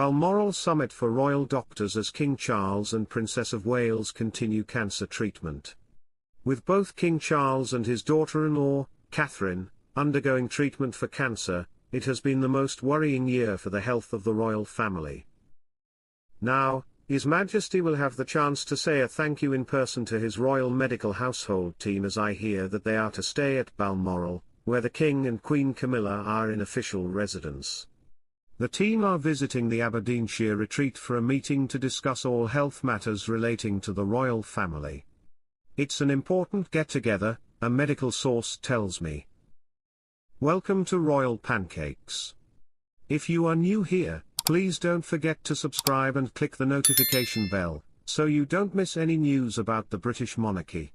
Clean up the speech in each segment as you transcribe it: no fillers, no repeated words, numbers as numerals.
Balmoral summit for royal doctors as King Charles and Princess of Wales continue cancer treatment. With both King Charles and his daughter-in-law, Catherine, undergoing treatment for cancer, it has been the most worrying year for the health of the royal family. Now, His Majesty will have the chance to say a thank you in person to his royal medical household team, as I hear that they are to stay at Balmoral, where the King and Queen Camilla are in official residence. The team are visiting the Aberdeenshire retreat for a meeting to discuss all health matters relating to the royal family. It's an important get-together, a medical source tells me. Welcome to Royal Pancakes. If you are new here, please don't forget to subscribe and click the notification bell, so you don't miss any news about the British monarchy.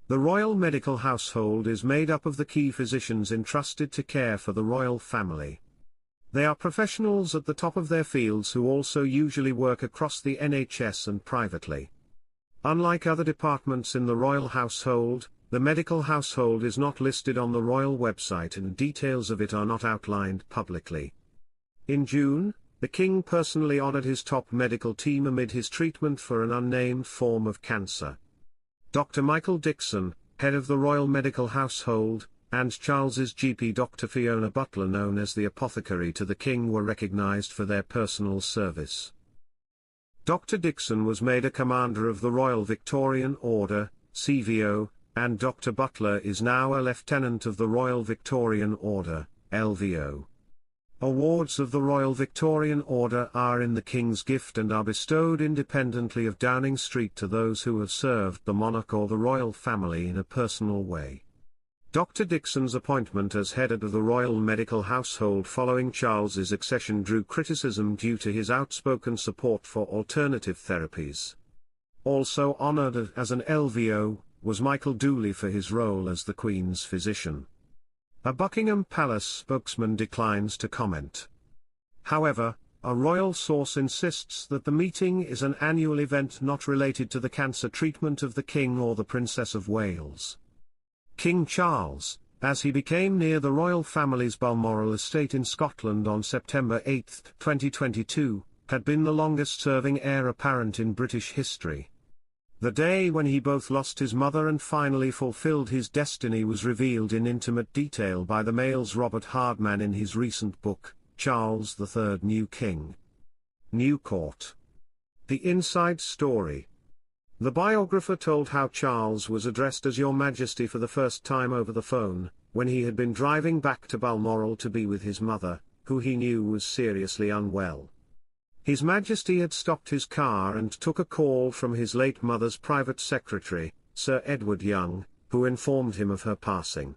The royal medical household is made up of the key physicians entrusted to care for the royal family. They are professionals at the top of their fields who also usually work across the NHS and privately. Unlike other departments in the royal household, the medical household is not listed on the royal website and details of it are not outlined publicly. In June, the King personally honoured his top medical team amid his treatment for an unnamed form of cancer. Dr. Michael Dixon, head of the royal medical household, and Charles's GP Dr. Fiona Butler, known as the apothecary to the King, were recognised for their personal service. Dr. Dixon was made a Commander of the Royal Victorian Order, CVO, and Dr. Butler is now a Lieutenant of the Royal Victorian Order, LVO. Awards of the Royal Victorian Order are in the King's gift and are bestowed independently of Downing Street to those who have served the monarch or the royal family in a personal way. Dr. Dixon's appointment as head of the royal medical household following Charles's accession drew criticism due to his outspoken support for alternative therapies. Also honoured as an LVO was Michael Dooley for his role as the Queen's physician. A Buckingham Palace spokesman declines to comment. However, a royal source insists that the meeting is an annual event not related to the cancer treatment of the King or the Princess of Wales. King Charles, as he became near the royal family's Balmoral estate in Scotland on September 8, 2022, had been the longest-serving heir apparent in British history. The day when he both lost his mother and finally fulfilled his destiny was revealed in intimate detail by the Mail's Robert Hardman in his recent book, Charles III New King. New Court. The Inside Story. The biographer told how Charles was addressed as Your Majesty for the first time over the phone, when he had been driving back to Balmoral to be with his mother, who he knew was seriously unwell. His Majesty had stopped his car and took a call from his late mother's private secretary, Sir Edward Young, who informed him of her passing.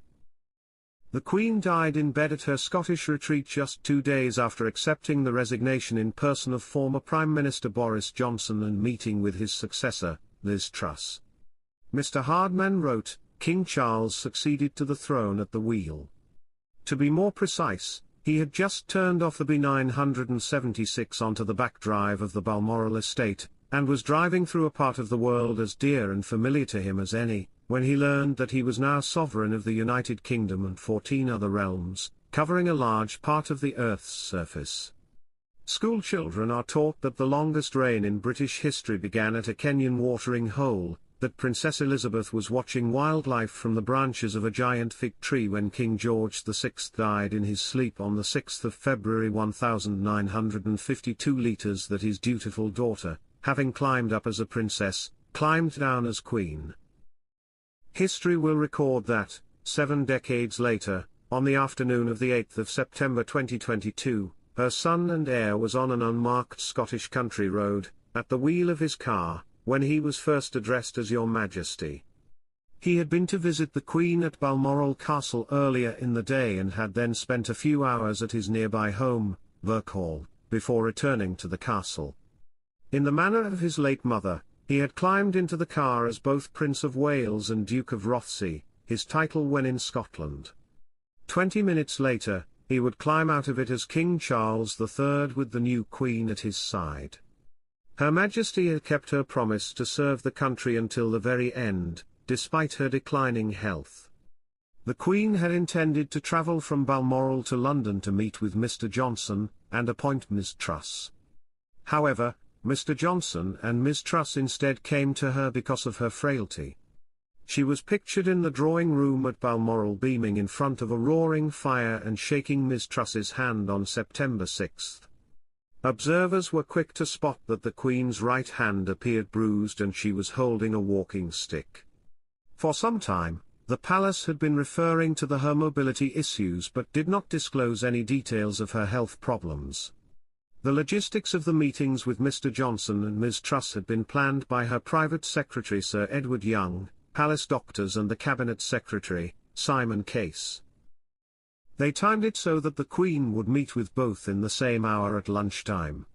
The Queen died in bed at her Scottish retreat just 2 days after accepting the resignation in person of former Prime Minister Boris Johnson and meeting with his successor, Liz Truss. Mr. Hardman wrote, King Charles succeeded to the throne at the wheel. To be more precise, he had just turned off the B976 onto the back drive of the Balmoral estate, and was driving through a part of the world as dear and familiar to him as any, when he learned that he was now sovereign of the United Kingdom and 14 other realms, covering a large part of the Earth's surface. School children are taught that the longest reign in British history began at a Kenyan watering hole, that Princess Elizabeth was watching wildlife from the branches of a giant fig tree when King George VI died in his sleep on the 6th of February 1952 liters, that his dutiful daughter, having climbed up as a princess, climbed down as queen. History will record that, 7 decades later, on the afternoon of the 8th of September 2022, her son and heir was on an unmarked Scottish country road, at the wheel of his car, when he was first addressed as Your Majesty. He had been to visit the Queen at Balmoral Castle earlier in the day and had then spent a few hours at his nearby home, Birkhall, before returning to the castle. In the manner of his late mother, he had climbed into the car as both Prince of Wales and Duke of Rothesay, his title when in Scotland. 20 minutes later, he would climb out of it as King Charles III with the new Queen at his side. Her Majesty had kept her promise to serve the country until the very end, despite her declining health. The Queen had intended to travel from Balmoral to London to meet with Mr. Johnson, and appoint Ms. Truss. However, Mr. Johnson and Ms. Truss instead came to her because of her frailty. She was pictured in the drawing room at Balmoral beaming in front of a roaring fire and shaking Ms. Truss's hand on September 6. Observers were quick to spot that the Queen's right hand appeared bruised and she was holding a walking stick. For some time, the palace had been referring to her mobility issues but did not disclose any details of her health problems. The logistics of the meetings with Mr. Johnson and Ms. Truss had been planned by her private secretary Sir Edward Young, palace doctors and the cabinet secretary, Simon Case. They timed it so that the Queen would meet with both in the same hour at lunchtime.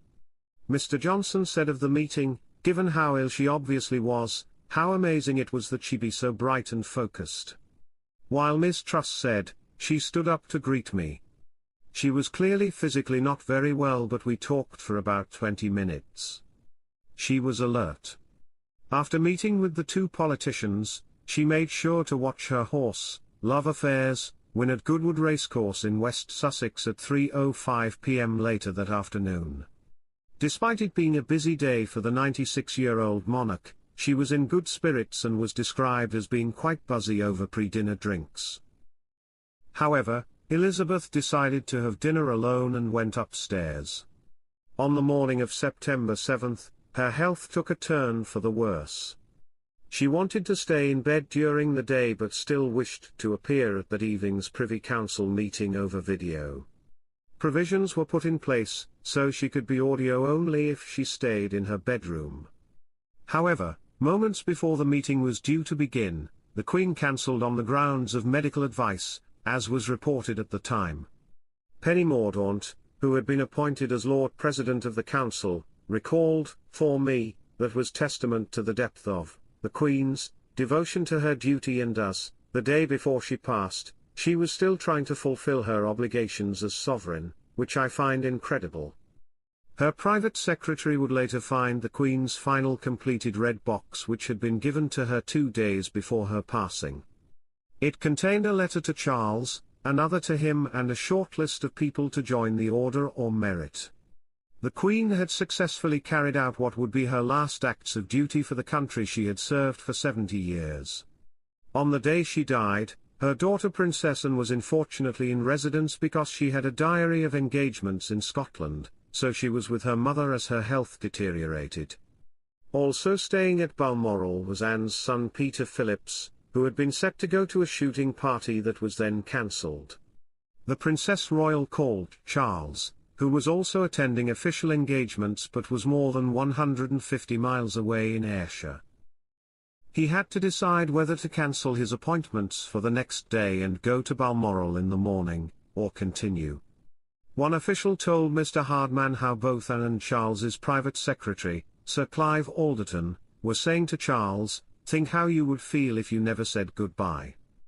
Mr. Johnson said of the meeting, given how ill she obviously was, how amazing it was that she be so bright and focused. While Ms. Truss said, she stood up to greet me. She was clearly physically not very well but we talked for about 20 minutes. She was alert. After meeting with the two politicians, she made sure to watch her horse, Love Affairs, win at Goodwood Racecourse in West Sussex at 3:05 p.m. later that afternoon. Despite it being a busy day for the 96-year-old monarch, she was in good spirits and was described as being quite buzzy over pre-dinner drinks. However, Elizabeth decided to have dinner alone and went upstairs. On the morning of September 7, her health took a turn for the worse. She wanted to stay in bed during the day but still wished to appear at that evening's Privy Council meeting over video. Provisions were put in place, so she could be audio only if she stayed in her bedroom. However, moments before the meeting was due to begin, the Queen cancelled on the grounds of medical advice, as was reported at the time. Penny Mordaunt, who had been appointed as Lord President of the Council, recalled, "For me, that was testament to the depth of the Queen's devotion to her duty and as, the day before she passed, she was still trying to fulfill her obligations as sovereign, which I find incredible." Her private secretary would later find the Queen's final completed red box which had been given to her 2 days before her passing. It contained a letter to Charles, another to him and a short list of people to join the order or merit. The Queen had successfully carried out what would be her last acts of duty for the country she had served for 70 years. On the day she died, her daughter Princess Anne was unfortunately in residence because she had a diary of engagements in Scotland, so she was with her mother as her health deteriorated. Also staying at Balmoral was Anne's son Peter Phillips, who had been set to go to a shooting party that was then cancelled. The Princess Royal called Charles, who was also attending official engagements but was more than 150 miles away in Ayrshire. He had to decide whether to cancel his appointments for the next day and go to Balmoral in the morning, or continue. One official told Mr. Hardman how both Anne and Charles's private secretary, Sir Clive Alderton, were saying to Charles, "Think how you would feel if you never said goodbye."